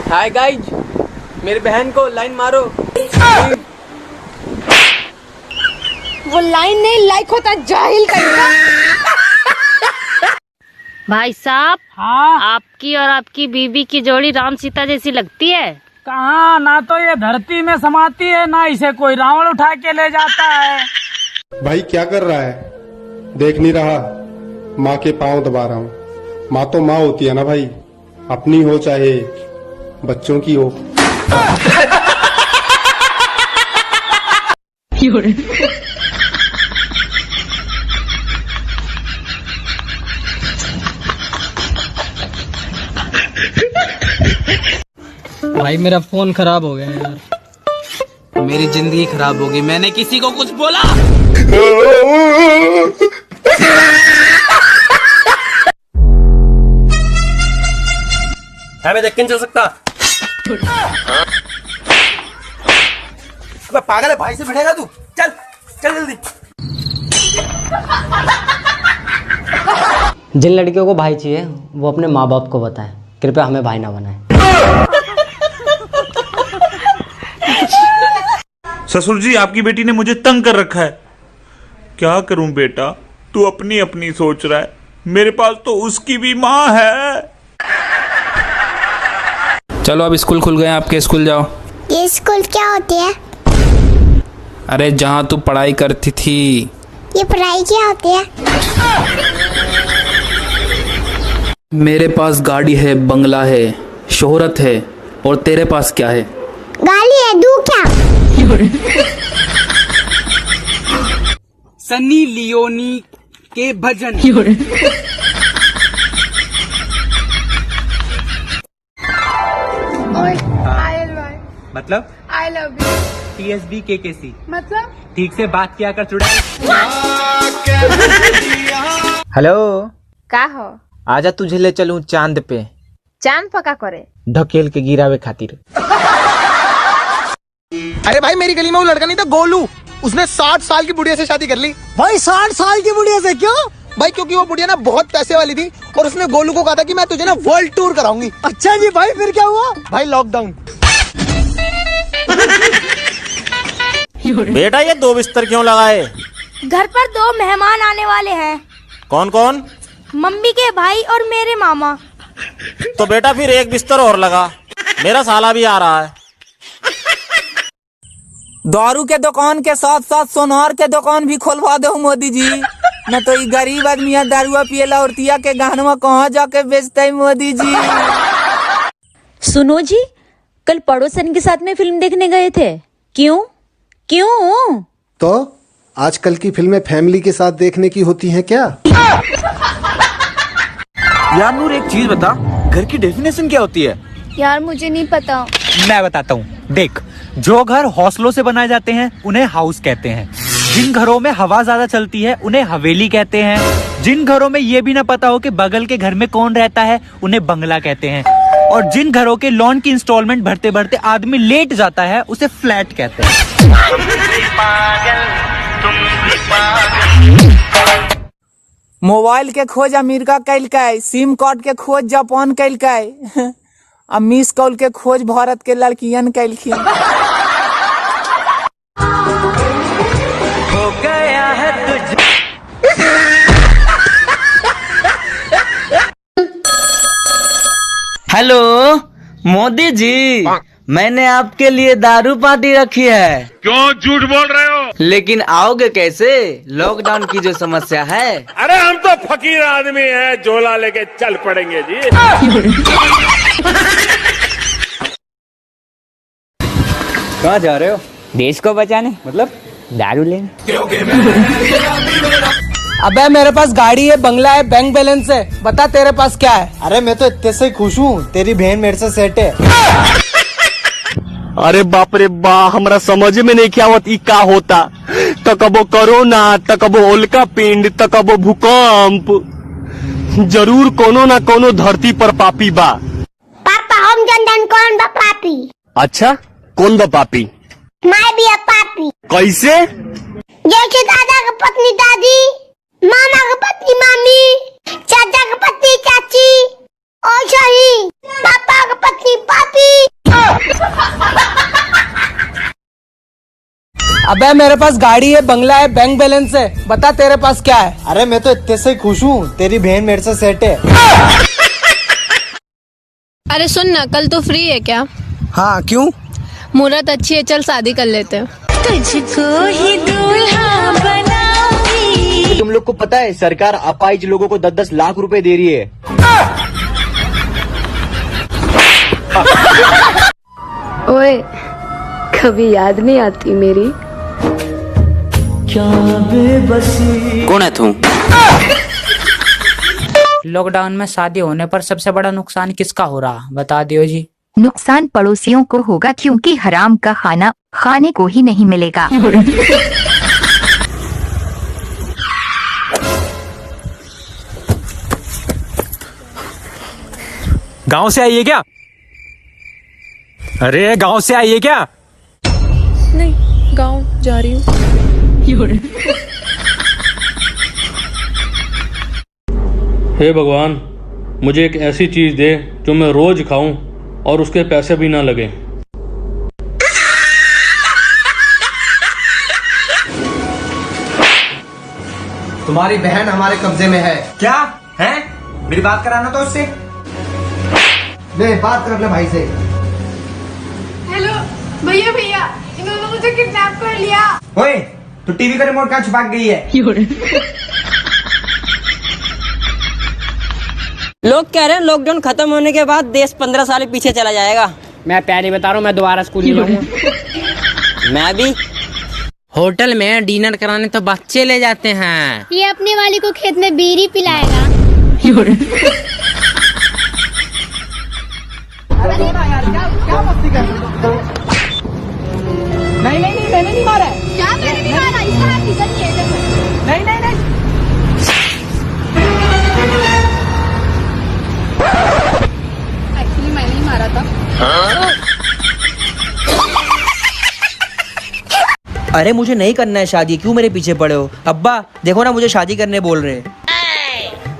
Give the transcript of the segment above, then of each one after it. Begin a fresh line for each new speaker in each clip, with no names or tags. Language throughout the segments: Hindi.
हाय गाइज, मेरी बहन को लाइन मारो।
वो लाइन नहीं लाइक होता जाहिल का।
भाई साहब,
हाँ,
आपकी और आपकी बीबी की जोड़ी राम सीता जैसी लगती है।
कहाँ, ना तो ये धरती में समाती है, ना इसे कोई रावण उठा के ले जाता है।
भाई क्या कर रहा है? देख नहीं रहा? माँ के पांव दबा रहा हूँ। माँ तो माँ होती है ना भाई, अपनी हो चाहे बच्चों की हो।
भाई मेरा फोन खराब हो गया यार।
मेरी जिंदगी खराब होगी, मैंने किसी को कुछ बोला?
मैं देख के नहीं चल सकता। अबे पागल है, भाई से भिड़ेगा तू? चल चल जल्दी।
जिन लड़कियों को भाई चाहिए वो अपने माँ बाप को बताएं, कृपया हमें भाई ना बनाएं।
ससुर जी, आपकी बेटी ने मुझे तंग कर रखा है। क्या करूं बेटा, तू अपनी अपनी सोच रहा है, मेरे पास तो उसकी भी माँ है।
चलो अब स्कूल खुल गए, आपके स्कूल जाओ।
ये स्कूल क्या होती है?
अरे जहाँ तू पढ़ाई करती थी।
ये पढ़ाई क्या होती है?
मेरे पास गाड़ी है, बंगला है, शोहरत है, और तेरे पास क्या है?
गाली है, दू क्या?
सन्नी लियोनी के भजन।
मतलब
I love you.
TSB KKC
मतलब
ठीक से बात किया कर चुड़ैल।
हेलो,
का हो?
आजा तुझे ले चलूं चांद पे,
चांद पका करे
ढकेल के गिरावे खातिर।
अरे भाई, मेरी गली में वो लड़का नहीं था गोलू, उसने 60 साल की बुढ़िया से शादी कर ली।
भाई 60 साल की बुढ़िया से क्यों?
भाई क्योंकि वो बुढ़िया ना बहुत पैसे वाली थी और उसने गोलू को कहा था कि मैं तुझे ना वर्ल्ड टूर कराऊंगी।
अच्छा जी भाई, फिर क्या हुआ?
भाई लॉकडाउन।
बेटा ये 2 बिस्तर क्यों लगाए?
घर पर 2 मेहमान आने वाले हैं।
कौन कौन?
मम्मी के भाई और मेरे मामा।
तो बेटा फिर 1 बिस्तर और लगा, मेरा साला भी आ रहा है।
दारू के दुकान के साथ साथ सोनार के दुकान भी खोलवा दो मोदी जी, न तो ये गरीब आदमी यहाँ दारुआ पियला और तिया के गहनवा कहाँ जाके बेचता है मोदी जी।
सुनो जी, कल पड़ोसन के साथ में फिल्म देखने गए थे, क्यों क्यों?
तो आजकल की फिल्में फैमिली के साथ देखने की होती हैं क्या?
यार नूर, एक चीज बता, घर की डेफिनेशन क्या होती है?
यार मुझे नहीं पता।
मैं बताता हूँ, देख, जो घर हौसलों से बनाए जाते हैं उन्हें हाउस कहते हैं। जिन घरों में हवा ज्यादा चलती है उन्हें हवेली कहते हैं। जिन घरों में ये भी ना पता हो कि बगल के घर में कौन रहता है उन्हें बंगला कहते हैं। और जिन घरों के लोन की इंस्टॉलमेंट भरते भरते आदमी लेट जाता है उसे फ्लैट कहते हैं।
मोबाइल के खोज अमेरिका कैल का, सिम कार्ड के खोज जापान कैल का, अब मिस कॉल के खोज भारत के लड़कियन कैलखिन।
हो गया है तुझ।
हेलो मोदी जी, मैंने आपके लिए दारू पार्टी रखी है।
क्यों झूठ बोल रहे हो?
लेकिन आओगे कैसे? लॉकडाउन की जो समस्या है।
अरे हम तो फकीर आदमी हैं, झोला लेके चल पड़ेंगे जी।
कहाँ जा रहे हो? देश को बचाने, मतलब दारू लेने।
अबे मेरे पास गाड़ी है, बंगला है, बैंक बैलेंस है, बता तेरे पास क्या है?
अरे मैं तो इतने से खुश हूँ, तेरी बहन मेरे से सेट है।
अरे बाप रे बा, हमरा समझ में नहीं क्या होती क्या होता। तकबो कोरोना, तकबो उल्का पिंड, तकबो भूकंप, जरूर कोनो ना कोनो धरती पर पापी बा।
पापा हम जनधन कौन बा पापी?
अच्छा, कौन बा पापी?
मैं भी है पापी।
कैसे?
जैसे दादा की पत्नी दादी, मामा की पत्नी मामी, चाचा की पत्नी चाची, और सही पापा की पत्नी पापी।
अबे मेरे पास गाड़ी है, बंगला है, बैंक बैलेंस है, बता तेरे पास क्या है?
अरे मैं तो इतने से खुश हूँ, तेरी बहन मेरे से सेट है।
अरे सुन ना, कल तो फ्री है क्या?
हाँ क्यों?
मुहूर्त अच्छी है, चल शादी कर लेते हैं।
तुझको ही दूल्हा बनाऊंगी।
तुम लोग को पता है सरकार अपाहिज लोगों को 10-10 लाख रुपए दे रही है।
ओए, कभी याद नहीं आती मेरी?
कौन है तू?
लॉकडाउन में शादी होने पर सबसे बड़ा नुकसान किसका हो रहा, बता दियो जी।
नुकसान पड़ोसियों को होगा, क्योंकि हराम का खाना खाने को ही नहीं मिलेगा।
गांव से आई है क्या? अरे गांव से आई है क्या?
नहीं, गाँव जा रही हूँ।
हे भगवान, मुझे एक ऐसी चीज दे जो मैं रोज खाऊं और उसके पैसे भी ना लगे।
तुम्हारी बहन हमारे कब्जे में है।
क्या है? मेरी बात कराना तो उससे।
ले बात कर ले भाई से।
हेलो भैया, भैया इन्होंने मुझे किडनैप कर लिया।
ओए, तू टीवी का रिमोट कहाँ छुपा गई है?
लोग कह रहे हैं लॉकडाउन खत्म होने के बाद देश 15 साल पीछे चला जाएगा। मैं पहले बता रहा हूँ, मैं दोबारा स्कूल नहीं जाऊंगा। मैं भी। होटल में डिनर कराने तो बच्चे ले जाते हैं।
ये अपने वाली को खेत में बीड़ी पिलाएगा।
नहीं, मैंने नहीं मारा है।
क्या मैंने नहीं मारा? इसका हाथ निकल गया है, देखो।
नहीं।
एक्चुअली मैंने ही मारा था।
अरे मुझे नहीं करना है शादी, क्यों मेरे पीछे पड़े हो? अब्बा देखो ना, मुझे शादी करने बोल रहे हैं।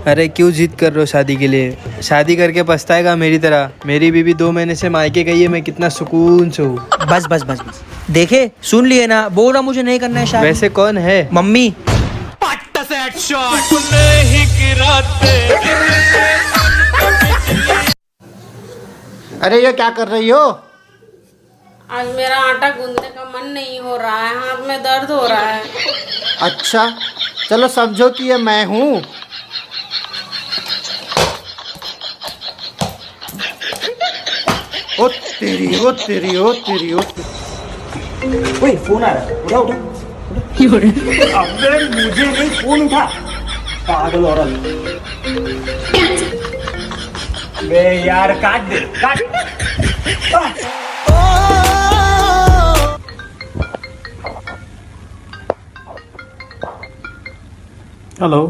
अरे क्यों जिद कर रहे हो शादी के लिए? शादी करके पछताएगा मेरी तरह। मेरी बीवी 2 महीने से मायके गई है, मैं कितना सुकून से हूँ।
बस देखे, सुन लिए ना, बोल रहा मुझे नहीं करना है शादी।
वैसे कौन है?
मम्मी।
अरे ये क्या कर रही हो?
आज मेरा आटा गूंदने का मन नहीं हो रहा है, हाथ में दर्द हो रहा है।
अच्छा चलो समझो कि ये मैं हूँ। ओ तेरी।
ओए, फोन आ रहा है, उठा। अबे मुझे नहीं, फोन उठा, पागल औरत। बे यार, काट दे, काट।
हेलो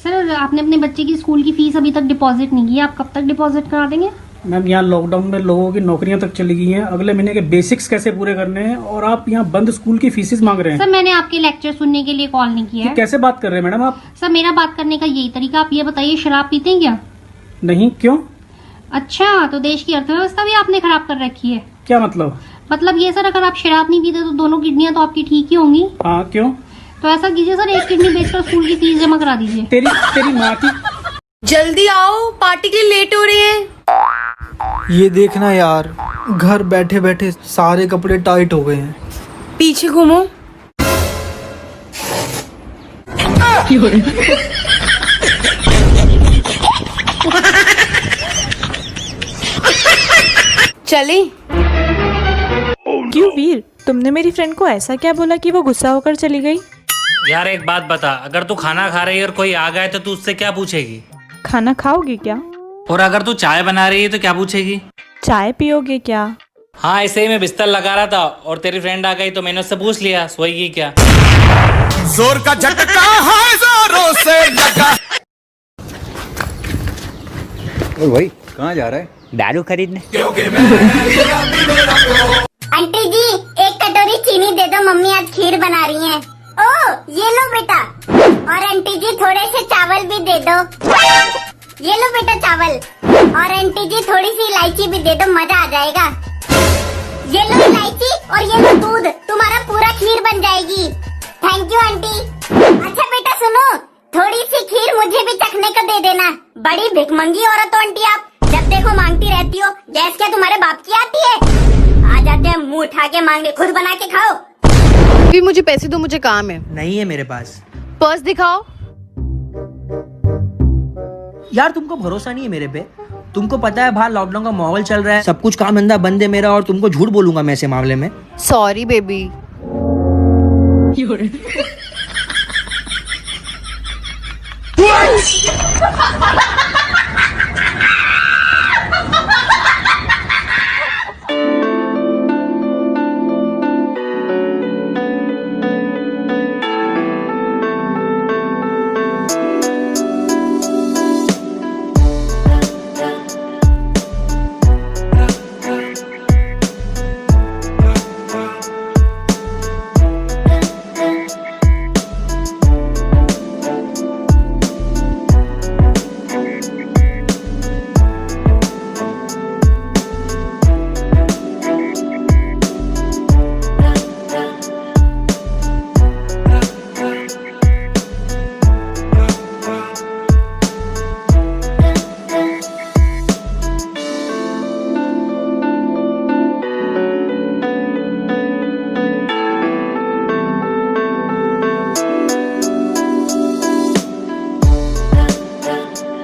सर, आपने अपने बच्चे की स्कूल की फीस अभी तक डिपॉजिट नहीं की, आप कब तक डिपॉजिट करा देंगे?
मैम, यहाँ लॉकडाउन में लोगों की नौकरियां तक चली गई हैं, अगले महीने के बेसिक्स कैसे पूरे करने हैं, और आप यहाँ बंद स्कूल की फीसेस मांग रहे हैं।
सर, मैंने आपके लेक्चर सुनने के लिए कॉल नहीं किया है।
कैसे बात कर रहे हैं मैडम आप?
सर, मेरा बात करने का यही तरीका। आप ये बताइए, शराब पीते हैं क्या?
नहीं, क्यों?
अच्छा, तो देश की अर्थव्यवस्था भी आपने खराब कर रखी है।
क्या मतलब?
मतलब ये सर, अगर आप शराब नहीं पीते तो दोनों किडनियां तो आपकी ठीक ही होंगी।
हाँ, क्यों?
तो ऐसा कीजिए सर, एक किडनी बेचकर स्कूल की फीस जमा करा दीजिए।
तेरी माँ की।
जल्दी आओ, पार्टी के लिए लेट हो रही है।
ये देखना यार, घर बैठे बैठे सारे कपड़े टाइट हो गए हैं।
पीछे घूमो। चली।
क्यों वीर, तुमने मेरी फ्रेंड को ऐसा क्या बोला कि वो गुस्सा होकर चली गई?
यार एक बात बता, अगर तू खाना खा रही है और कोई आ गया तो तू उससे क्या पूछेगी?
खाना खाओगे क्या?
और अगर तू चाय बना रही है तो क्या पूछेगी?
चाय पियोगे क्या?
हाँ, ऐसे ही मैं बिस्तर लगा रहा था और तेरी फ्रेंड आ गई तो मैंने उससे पूछ लिया सोएगी क्या।
जोर का झटका है, जोरों से लगा। ओ भाई, कहाँ जा रहा है?
दारू खरीदने।
आंटी जी, एक कटोरी चीनी दे दो, मम्मी आज खीर बना रही हैं। ओ, ये लो बेटा। और आंटी जी थोड़े से चावल भी दे दो। ये लो बेटा चावल। और आंटी जी थोड़ी सी इलायची भी दे दो, मजा आ जाएगा। ये लो इलायची और ये लो दूध, तुम्हारा पूरा खीर बन जाएगी। Thank you aunty. अच्छा बेटा सुनो, थोड़ी सी खीर मुझे भी चखने को दे देना। बड़ी भिखमंगी औरत हो आंटी आप, जब देखो मांगती रहती हो। गैस क्या तुम्हारे बाप की आती है? आ जाते हैं मुंह उठा के मांगने, खुद बना के खाओ।
भी मुझे पैसे दो, मुझे काम है।
नहीं है मेरे पास।
पर्स दिखाओ।
यार तुमको भरोसा नहीं है मेरे पे? तुमको पता है बाहर लॉकडाउन का माहौल चल रहा है, सब कुछ काम धंधा बंद है मेरा, और तुमको झूठ बोलूंगा मैं ऐसे मामले में?
Sorry baby.